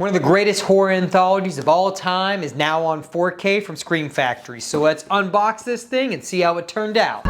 One of the greatest horror anthologies of all time is now on 4K from Scream Factory. So let's unbox this thing and see how it turned out.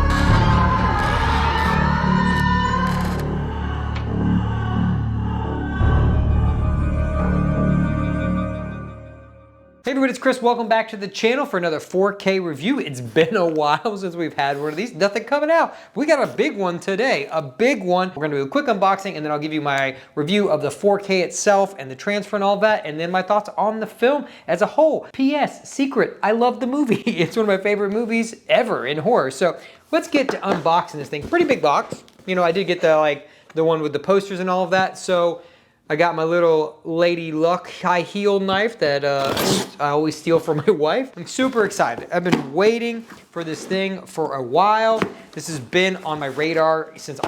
Hey everybody, it's Chris. Welcome back to the channel for another 4K review. It's been a while since we've had one of these. Nothing coming out. We got a big one today, a big one. We're gonna do a quick unboxing and then I'll give you my review of the 4K itself and the transfer and all that, and then my thoughts on the film as a whole. P.S. Secret, I love the movie. It's one of my favorite movies ever in horror. So let's get to unboxing this thing. Pretty big box. You know, I did get the one with the posters and all of that. So I got my little Lady Luck high heel knife that I always steal from my wife. I'm super excited. I've been waiting for this thing for a while. This has been on my radar since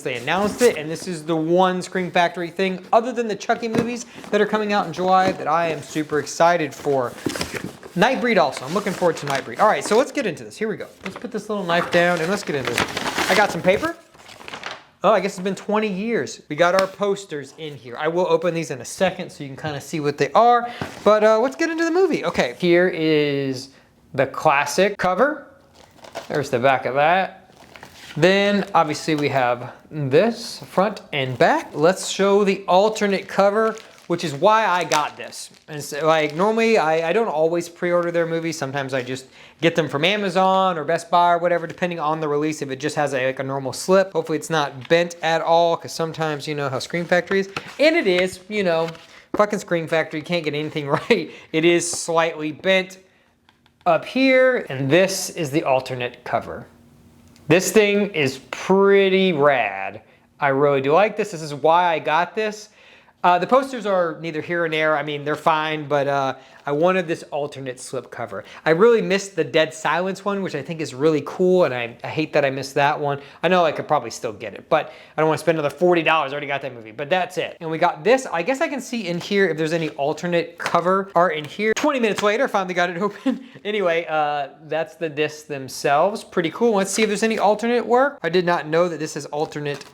they announced it, and this is the one Scream Factory thing other than the Chucky movies that are coming out in July that I am super excited for. Nightbreed also. I'm looking forward to Nightbreed. All right, so let's get into this. Here we go. Let's put this little knife down and let's get into this. I got some paper. Oh, I guess it's been 20 years. We got our posters in here. I will open these in a second so you can kind of see what they are. But let's get into the movie. Okay, here is the classic cover. There's the back of that. Then obviously we have this front and back. Let's show the alternate cover, which is why I got this. And so, like, normally I don't always pre-order their movies. Sometimes I just get them from Amazon or Best Buy or whatever, depending on the release. If it just has like a normal slip, hopefully it's not bent at all, because sometimes you know how Scream Factory is. And it is, you know, fucking Scream Factory, can't get anything right. It is slightly bent up here, and this is the alternate cover. This thing is pretty rad. I really do like this. This is why I got this. The posters are neither here nor there. I mean, they're fine, but I wanted this alternate slip cover. I really missed the Dead Silence one, which I think is really cool, and I hate that I missed that one. I know I could probably still get it, but I don't want to spend another $40. I already got that movie, but that's it. And we got this. I guess I can see in here if there's any alternate cover art in here. 20 minutes later, finally got it open. Anyway, that's the discs themselves. Pretty cool. Let's see if there's any alternate work. I did not know that this is alternate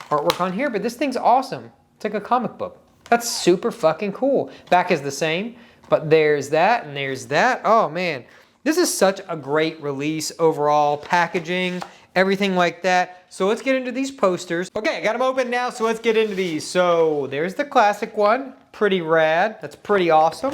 artwork on here, but this thing's awesome. It's like a comic book. That's super fucking cool. Back is the same, but there's that and there's that. Oh man, this is such a great release overall, packaging, everything like that. So let's get into these posters. Okay, I got them open now, so let's get into these. So there's the classic one, pretty rad. That's pretty awesome.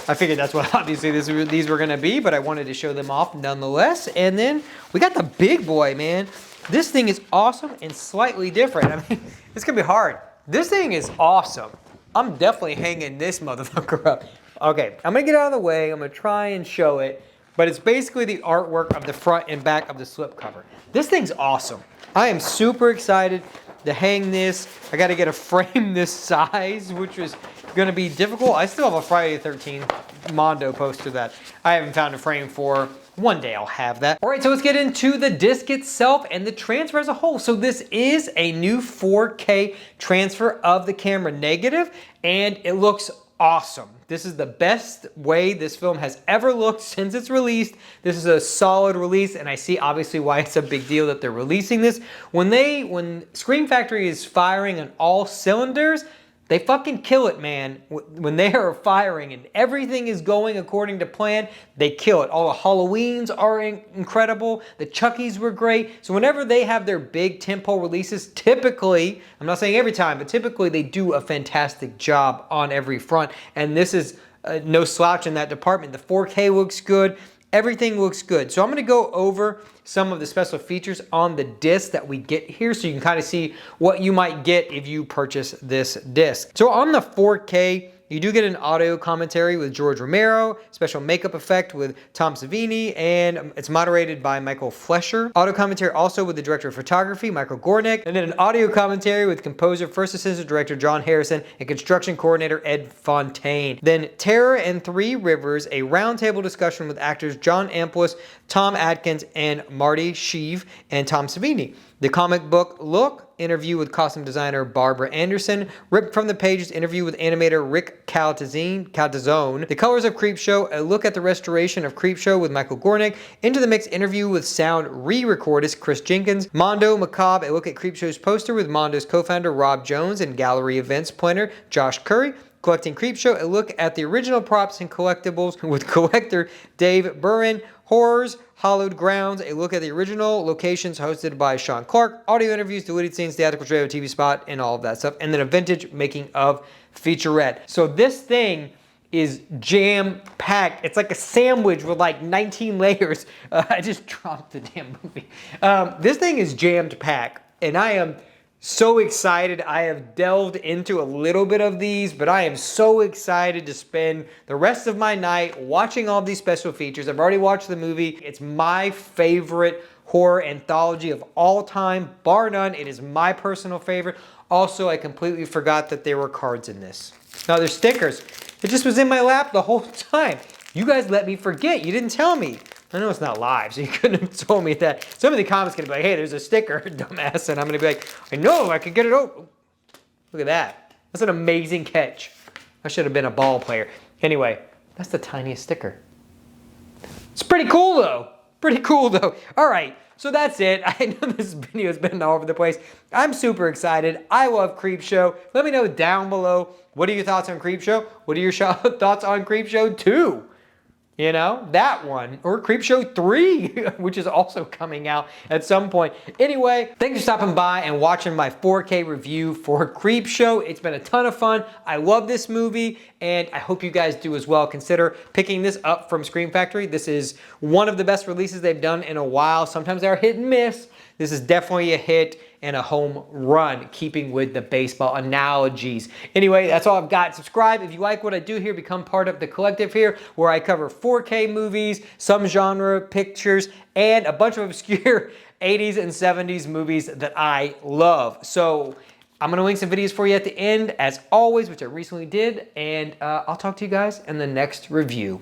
I figured that's what obviously these were gonna be, but I wanted to show them off nonetheless. And then we got the big boy, man. This thing is awesome and slightly different. I mean, it's gonna be hard. This thing is awesome. I'm definitely hanging this motherfucker up. Okay, I'm gonna get out of the way. I'm gonna try and show it, but it's basically the artwork of the front and back of the slipcover. This thing's awesome. I am super excited to hang this. I gotta get a frame this size, which was gonna be difficult. I still have a Friday the 13th Mondo poster that I haven't found a frame for. One day I'll have that. All right, so let's get into the disc itself and the transfer as a whole. So this is a new 4K transfer of the camera negative, and it looks awesome. This is the best way this film has ever looked since its released. This is a solid release, and I see obviously why it's a big deal that they're releasing this. When Scream Factory is firing on all cylinders, they fucking kill it, man. When they are firing and everything is going according to plan, they kill it. All the Halloweens are incredible. The Chuckies were great. So whenever they have their big tentpole releases, typically, I'm not saying every time, but typically they do a fantastic job on every front. And this is no slouch in that department. The 4K looks good. Everything looks good. So I'm gonna go over some of the special features on the disc that we get here so you can kind of see what you might get if you purchase this disc. So on the 4K, you do get an audio commentary with George Romero, special makeup effect with Tom Savini, and it's moderated by Michael Flesher. Audio commentary also with the director of photography, Michael Gornick, and then an audio commentary with composer, first assistant director John Harrison, and construction coordinator Ed Fontaine. Then Terror and Three Rivers, a roundtable discussion with actors John Amplis, Tom Atkins, and Marty Sheev, and Tom Savini. The comic book look, interview with costume designer Barbara Anderson, ripped from the pages interview with animator Rick Caltazone. The colors of Creepshow, a look at the restoration of Creepshow with Michael Gornick, into the mix interview with sound re-recordist Chris Jenkins, Mondo Macabre, a look at Creepshow's poster with Mondo's co-founder Rob Jones and gallery events planner Josh Curry, collecting Creepshow, a look at the original props and collectibles with collector Dave Burren, horrors, hallowed grounds, a look at the original locations hosted by Sean Clark, audio interviews, deleted scenes, theatrical trailer, TV spot, and all of that stuff, and then a vintage making of featurette. So this thing is jam-packed. It's like a sandwich with like 19 layers. I just dropped the damn movie. This thing is jammed packed, and I am so excited. I have delved into a little bit of these, but I am so excited to spend the rest of my night watching all these special features. I've already watched the movie. It's my favorite horror anthology of all time, bar none. It is my personal favorite. Also, I completely forgot that there were cards in this. Now, there's stickers. It just was in my lap the whole time. You guys let me forget. You didn't tell me. I know it's not live, so you couldn't have told me that. Some of the comments gonna be like, hey, there's a sticker, dumbass. And I'm gonna be like, I know, I could get it over. Look at that. That's an amazing catch. I should have been a ball player. Anyway, that's the tiniest sticker. It's pretty cool though. Pretty cool though. All right, so that's it. I know this video has been all over the place. I'm super excited. I love Creepshow. Let me know down below, what are your thoughts on Creepshow? What are your thoughts on Creepshow 2? You know, that one, or Creepshow 3, which is also coming out at some point. Anyway, thanks for stopping by and watching my 4K review for Creepshow. It's been a ton of fun. I love this movie, and I hope you guys do as well. Consider picking this up from Scream Factory. This is one of the best releases they've done in a while. Sometimes they're hit and miss. This is definitely a hit and a home run, keeping with the baseball analogies. Anyway, that's all I've got. Subscribe if you like what I do here. Become part of the collective here, where I cover 4K movies, some genre pictures, and a bunch of obscure 80s and 70s movies that I love. So I'm gonna link some videos for you at the end, as always, which I recently did, and I'll talk to you guys in the next review.